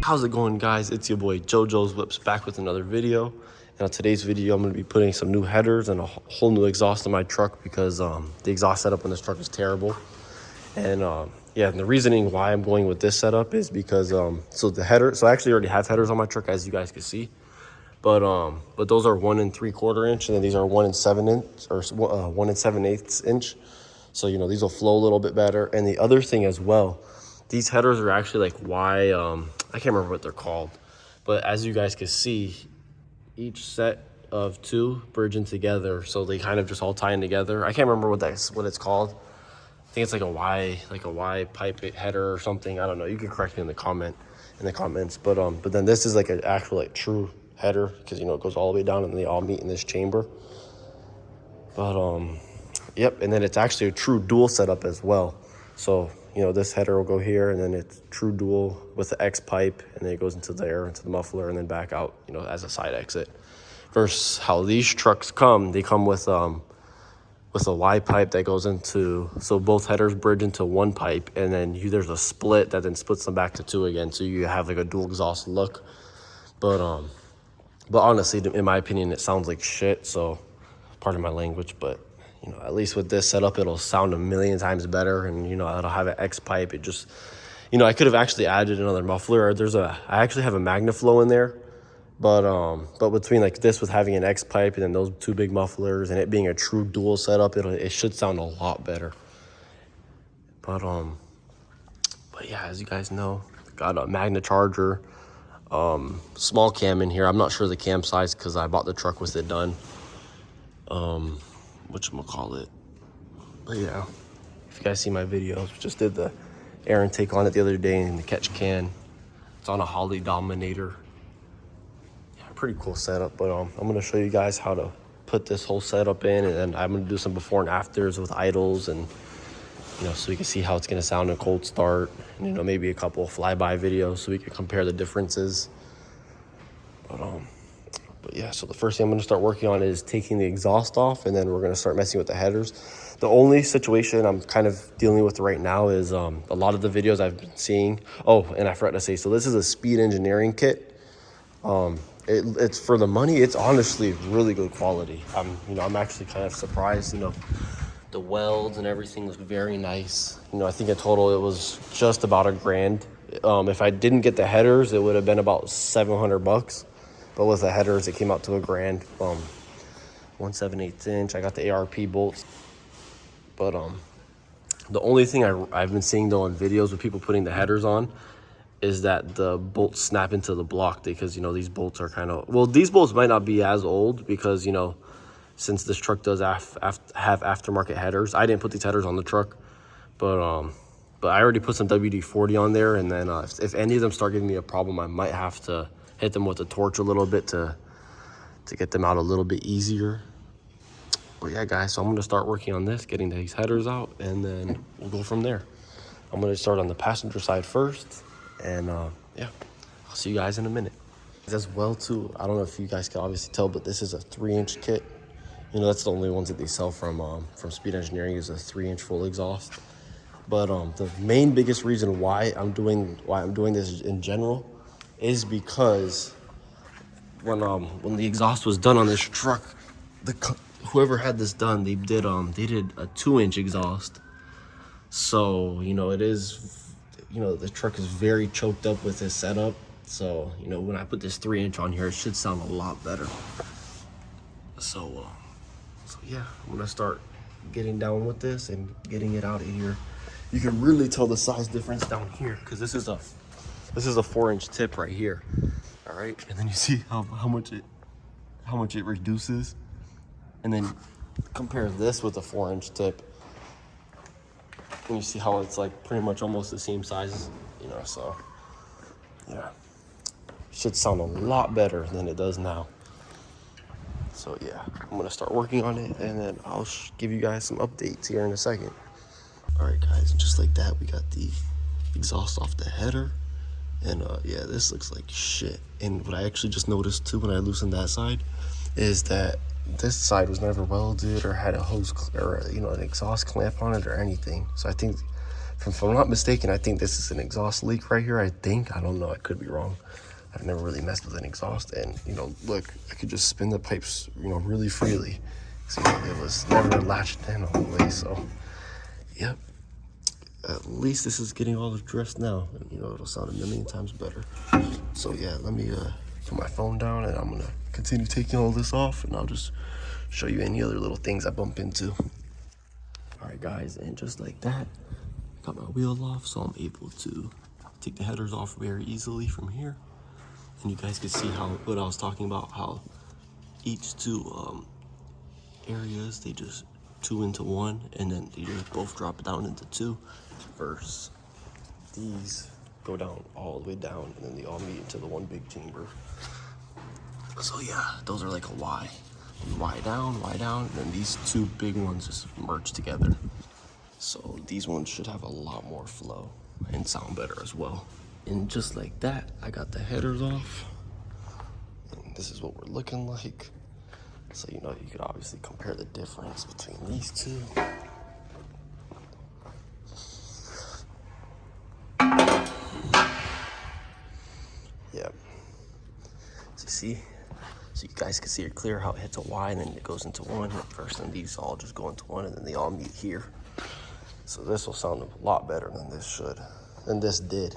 How's it going, guys? It's your boy JoJo's Whips back with another video. And on today's video, I'm going to be putting some new headers and a whole new exhaust on my truck because the exhaust setup on this truck is terrible. And yeah, and the reasoning why I'm going with this setup is because so I actually already have headers on my truck, as you guys can see. But those are 1 3/4 inch, and then these are 1 7 inch or 1 7/8 inch. So these will flow a little bit better. And the other thing as well, these headers are actually like I can't remember what they're called, but as you guys can see, each set of 2 bridging together, so they kind of just all tie in together. I can't remember what it's called. I think it's like a Y pipe header or something. I don't know. You can correct me in the comments. But then this is like an actual true header because it goes all the way down and they all meet in this chamber. But yep, and then it's actually a true dual setup as well. So this header will go here, and then it's true dual with the X pipe, and then it goes into there, into the muffler, and then back out, as a side exit. Versus how these trucks they come with a Y pipe that goes into, so both headers bridge into one pipe, and then there's a split that then splits them back to 2 again, so you have like a dual exhaust look. But honestly, in my opinion, it sounds like shit. So, pardon my language, but at least with this setup, it'll sound a million times better, and it'll have an X pipe. It just, I could have actually added another muffler. I actually have a MagnaFlow in there, but between like this with having an X pipe and then those 2 big mufflers and it being a true dual setup, it should sound a lot better. But yeah, as you guys know, got a Magna charger, small cam in here. I'm not sure the cam size because I bought the truck with it done. Whatchamacallit. But yeah, if you guys see my videos, just did the air intake on it the other day in the catch can. It's on a Holly Dominator. Yeah, pretty cool setup. But I'm going to show you guys how to put this whole setup in, and then I'm going to do some before and afters with idles, and so you can see how it's going to sound in cold start, and maybe a couple of flyby videos so we can compare the differences. But yeah, so the first thing I'm going to start working on is taking the exhaust off, and then we're going to start messing with the headers. The only situation I'm kind of dealing with right now is a lot of the videos I've been seeing. Oh, and I forgot to say, so this is a speed engineering kit. It's for the money. It's honestly really good quality. I'm actually kind of surprised. The welds and everything was very nice. I think in total it was just about $1,000. If I didn't get the headers, it would have been about $700. But with the headers, it came out to $1,000. 1 7/8 inch. I got the ARP bolts. But the only thing I've been seeing though on videos with people putting the headers on is that the bolts snap into the block, because these bolts are these bolts might not be as old because since this truck does have aftermarket headers. I didn't put these headers on the truck, but I already put some WD-40 on there, and then if any of them start giving me a problem, I might have to hit them with a torch a little bit to get them out a little bit easier. But yeah, guys, so I'm going to start working on this, getting these headers out, and then we'll go from there. I'm going to start on the passenger side first, and yeah, I'll see you guys in a minute. As well, too, I don't know if you guys can obviously tell, but this is a 3-inch kit. That's the only ones that they sell from Speed Engineering is a 3-inch full exhaust. But the main biggest reason why I'm doing this in general is because when the exhaust was done on this truck, whoever had this done, they did a 2-inch exhaust. So it is, the truck is very choked up with this setup. So when I put this 3-inch on here, it should sound a lot better. So yeah, I'm gonna start getting down with this and getting it out of here. You can really tell the size difference down here because this is a 4-inch tip right here. All right, and then you see how much it reduces, and then compare this with a 4-inch tip, and you see how it's like pretty much almost the same size. So yeah, should sound a lot better than it does now. So yeah, I'm gonna start working on it, and then I'll give you guys some updates here in a second. All right, guys, and just like that, we got the exhaust off the header, and yeah, this looks like shit. And what I actually just noticed too when I loosened that side is that this side was never welded or had a hose or an exhaust clamp on it or anything. So I think If I'm not mistaken, I think this is an exhaust leak right here. I don't know, I could be wrong. I've never really messed with an exhaust, and you know, look, I could just spin the pipes, you know, really freely. So you know, it was never latched in all the way. So, yep. At least this is getting all addressed now, and you know, it'll sound a million times better. So yeah, let me put my phone down, and I'm gonna continue taking all this off, and I'll just show you any other little things I bump into. All right, guys, and just like that, I got my wheel off, so I'm able to take the headers off very easily from here. And you guys can see what I was talking about, how each two areas, they just two into one, and then they just both drop down into two, versus these go down all the way down, and then they all meet into the one big chamber. So yeah, those are like a Y. Y down, and then these two big ones just merge together. So these ones should have a lot more flow and sound better as well. And just like that, I got the headers off. And this is what we're looking like. So, you know, you could obviously compare the difference between these two. Yep. So you see? So you guys can see it clear how it hits a Y and then it goes into one at first, and these all just go into one, and then they all meet here. So this will sound a lot better than this did.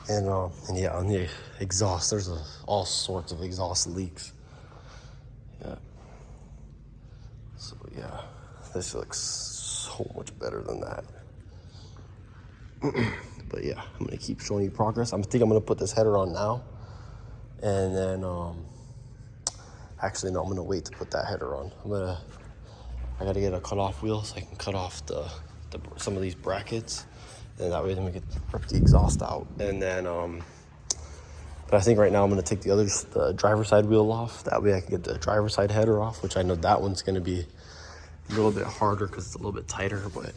And yeah, on the exhaust, there's all sorts of exhaust leaks. Yeah. So yeah, this looks so much better than that. But yeah, I'm gonna keep showing you progress. I think I'm gonna put this header on now, and then actually no, I'm gonna wait to put that header on. I gotta get a cutoff wheel so I can cut off some of these brackets, and that way then we can rip the exhaust out. And then but I think right now I'm gonna take the driver's side wheel off. That way I can get the driver's side header off, which I know that one's gonna be a little bit harder because it's a little bit tighter, but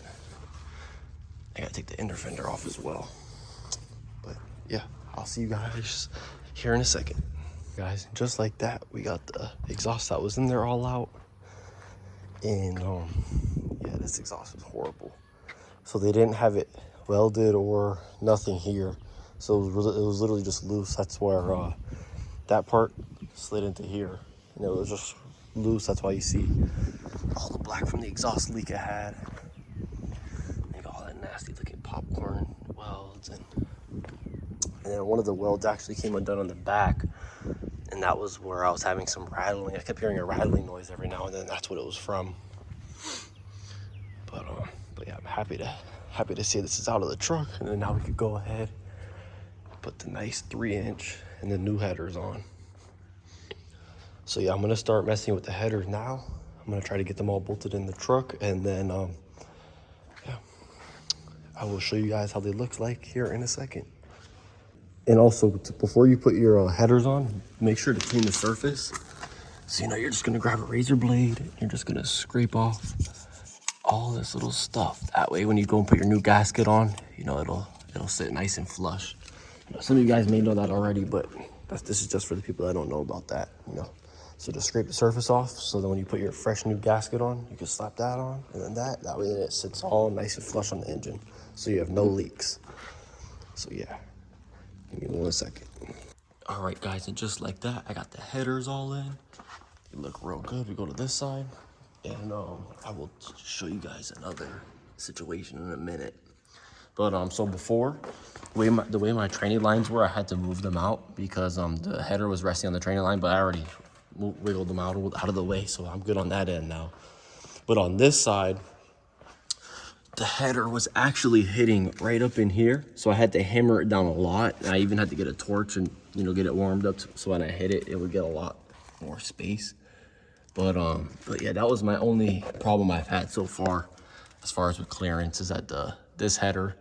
I gotta take the inner fender off as well. But yeah, I'll see you guys here in a second. Guys, just like that, we got the exhaust that was in there all out. And yeah, this exhaust was horrible. So they didn't have it welded or nothing here. So it was literally just loose. That's where that part slid into here. And it was just loose. That's why you see all the black from the exhaust leak it had. And all that nasty looking popcorn welds. And then one of the welds actually came undone on the back. And that was where I was having some rattling. I kept hearing a rattling noise every now and then. That's what it was from. But yeah, I'm happy to see this is out of the truck. And then now we could go ahead and put the nice 3-inch and the new headers on. So yeah, I'm gonna start messing with the headers now. I'm gonna try to get them all bolted in the truck, and then yeah, I will show you guys how they look like here in a second. And also, before you put your headers on, make sure to clean the surface. So, you know, you're just gonna grab a razor blade, you're just gonna scrape off all this little stuff. That way, when you go and put your new gasket on, you know, it'll sit nice and flush. You know, some of you guys may know that already, but this is just for the people that don't know about that, you know. So just scrape the surface off, so then when you put your fresh new gasket on, you can slap that on, and then that way then it sits all nice and flush on the engine, so you have no leaks. So yeah. Give me 1 second. All right, guys, and just like that, I got the headers all in. They look real good. We go to this side, and I will show you guys another situation in a minute. But so before, the way my training lines were, I had to move them out because the header was resting on the training line, but I already wiggled them out of the way, so I'm good on that end now. But on this side, the header was actually hitting right up in here, so I had to hammer it down a lot. And I even had to get a torch and, you know, get it warmed up so when I hit it, it would get a lot more space. But yeah, that was my only problem I've had so far as with clearance, is that this header,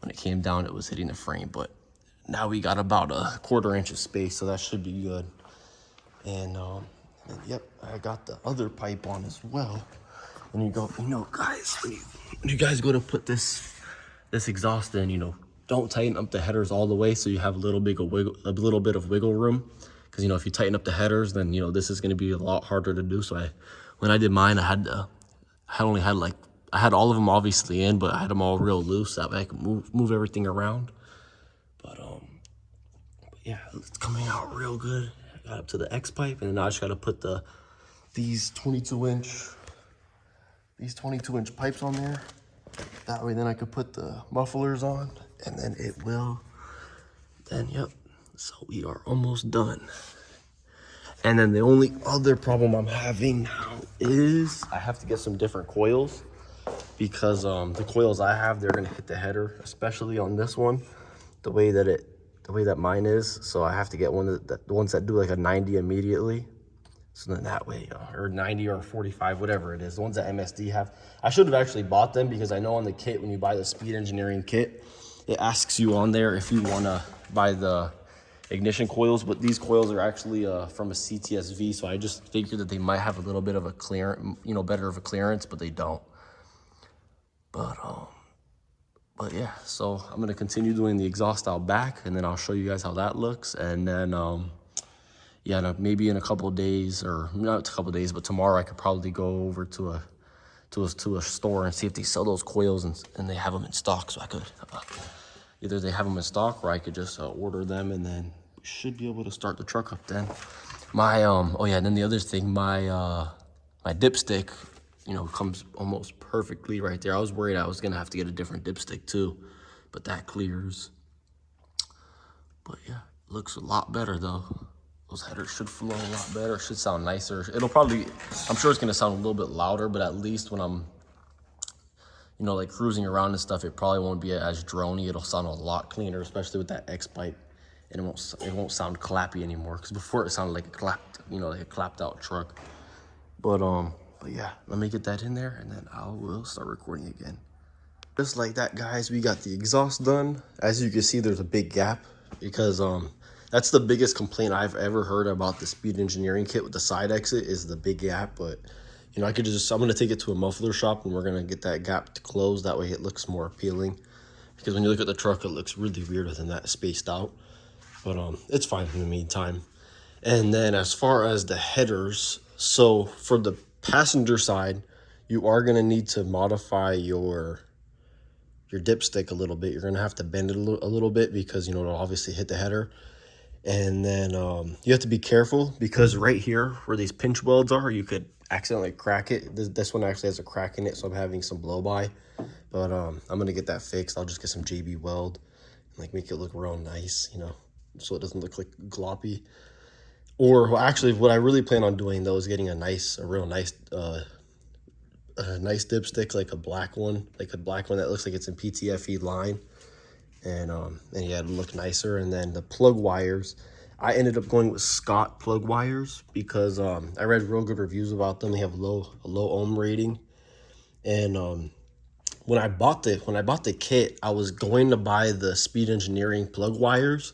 when it came down, it was hitting the frame. But now we got about a 1/4 inch of space, so that should be good. And yep, I got the other pipe on as well. When you go, you know, guys, when you guys go to put this exhaust in, you know, don't tighten up the headers all the way, so you have a little bit of wiggle room. Because, you know, if you tighten up the headers, then, you know, this is going to be a lot harder to do. So when I did mine, I only had like I had all of them obviously in, but I had them all real loose. That way I could move everything around. But yeah, it's coming out real good. I got up to the X pipe, and then now I just got to put these 22-inch pipes on there. That way then I could put the mufflers on, and then it will, then yep. So we are almost done. And then the only other problem I'm having now is I have to get some different coils, because the coils I have, they're gonna hit the header, especially on this one, the way that mine is. So I have to get the ones that do like a 90 immediately. So then that way, or 90 or 45, whatever it is, the ones that MSD have. I should have actually bought them, because I know on the kit, when you buy the speed engineering kit, it asks you on there if you want to buy the ignition coils, but these coils are actually from a CTSV, so I just figured that they might have a little bit of a clearance, better of a clearance, but they don't. But yeah, so I'm gonna continue doing the exhaust out back, and then I'll show you guys how that looks, and then yeah, maybe in a couple of days, or not a couple of days, but tomorrow I could probably go over to a store and see if they sell those coils and they have them in stock, so I could either they have them in stock, or I could just order them, and then we should be able to start the truck up then. My oh yeah, and then the other thing, my dipstick, comes almost perfectly right there. I was worried I was gonna have to get a different dipstick too, but that clears. But yeah, looks a lot better though. Those headers should flow a lot better, should sound nicer. It'll probably, I'm sure it's gonna sound a little bit louder, but at least when I'm, like cruising around and stuff, it probably won't be as drony. It'll sound a lot cleaner, especially with that X pipe, and it won't sound clappy anymore. Because before it sounded like a clapped out truck. But yeah, let me get that in there, and then I will start recording again. Just like that, guys, we got the exhaust done. As you can see, there's a big gap, because that's the biggest complaint I've ever heard about the speed engineering kit with the side exit, is the big gap. But I'm gonna take it to a muffler shop, and we're gonna get that gap to close. That way it looks more appealing, because when you look at the truck, it looks really weird within that spaced out. But it's fine in the meantime. And then as far as the headers, so for the passenger side, you are gonna need to modify your dipstick a little bit. You're gonna have to bend it a little bit, because it'll obviously hit the header. And then you have to be careful, because right here where these pinch welds are, you could accidentally crack it. This one actually has a crack in it, so I'm having some blow by. But I'm gonna get that fixed. I'll just get some JB weld and make it look real nice, so it doesn't look like gloppy. Or well, actually, what I really plan on doing though is getting a real nice dipstick, like a black one that looks like it's in PTFE line. And yeah, it'll look nicer. And then the plug wires, I ended up going with Scott plug wires, because I read real good reviews about them. They have a low ohm rating. And when I bought the kit, I was going to buy the speed engineering plug wires,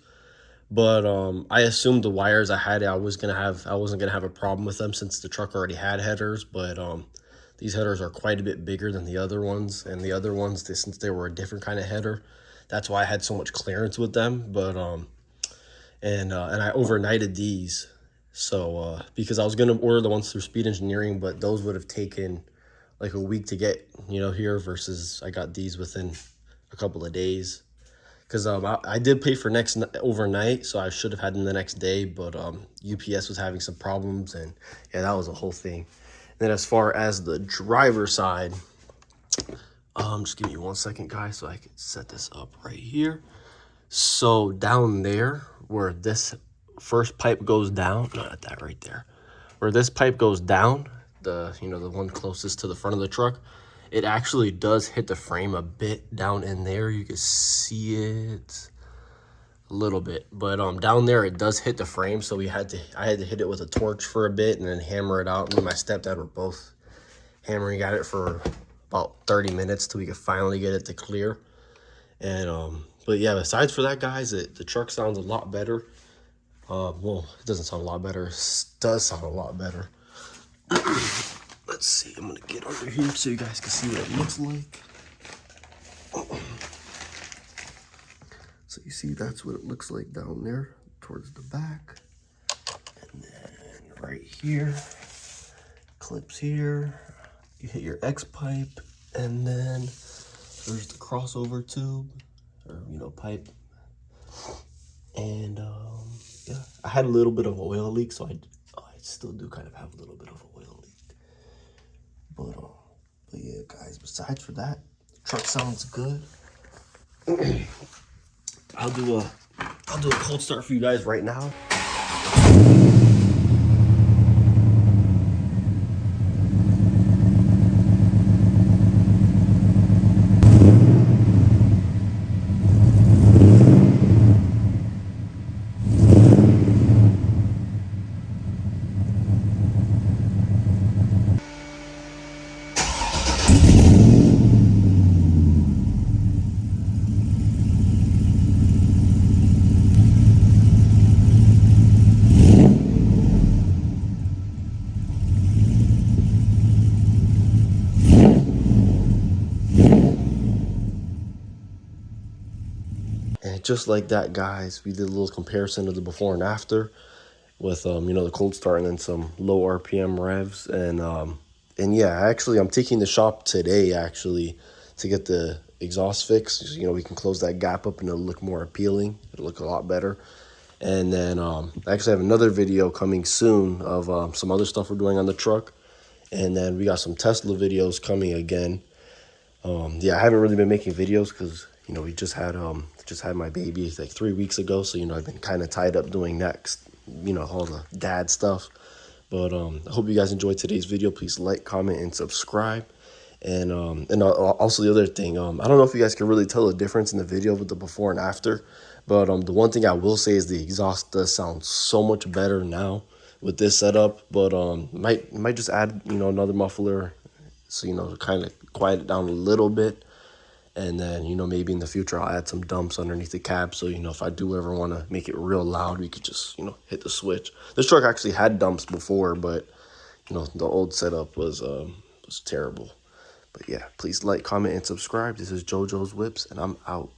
but I assumed the wires I had, I wasn't gonna have a problem with them, since the truck already had headers. But these headers are quite a bit bigger than the other ones, and the other ones, since they were a different kind of header, that's why I had so much clearance with them. But and I overnighted these, so because I was gonna order the ones through speed engineering, but those would have taken like a week to get here, versus I got these within a couple of days. Because I did pay for overnight, so I should have had them the next day, but UPS was having some problems, and yeah, that was a whole thing. And then as far as the driver side, just give me 1 second, guys, so I can set this up right here. So down there, where this first pipe goes down, not that right there, where this pipe goes down, the one closest to the front of the truck, it actually does hit the frame a bit down in there. You can see it a little bit, but down there it does hit the frame. So I had to hit it with a torch for a bit, and then hammer it out. Me and my stepdad were both hammering at it for about 30 minutes till we could finally get it to clear. And but yeah, besides for that, guys, the truck sounds a lot better. Well, it doesn't sound a lot better. It does sound a lot better. Let's see, I'm gonna get under here so you guys can see what it looks like. So you see, that's what it looks like down there towards the back. And then right here, clips here, you hit your X pipe, And then there's the crossover tube, or pipe. And yeah, I had a little bit of oil leak, so I still do kind of have a little bit of oil leak. But yeah, guys. Besides for that, the truck sounds good. I'll do a cold start for you guys right now. And just like that, guys, we did a little comparison of the before and after with the cold start and then some low RPM revs. And yeah, actually I'm taking the shop today actually to get the exhaust fixed. We can close that gap up and it'll look more appealing. It'll look a lot better. And then I actually have another video coming soon of some other stuff we're doing on the truck. And then we got some Tesla videos coming again. Yeah, I haven't really been making videos because we just had my baby like 3 weeks ago, so I've been kind of tied up doing next, all the dad stuff. But I hope you guys enjoyed today's video. Please like, comment, and subscribe. And also the other thing, I don't know if you guys can really tell the difference in the video with the before and after, but the one thing I will say is the exhaust does sound so much better now with this setup. But might just add another muffler, so to kind of quiet it down a little bit. And then maybe in the future I'll add some dumps underneath the cab, so if I do ever want to make it real loud, we could just hit the switch. This truck actually had dumps before, but the old setup was terrible. But yeah, please like, comment, and subscribe. This is JoJo's Whips, and I'm out.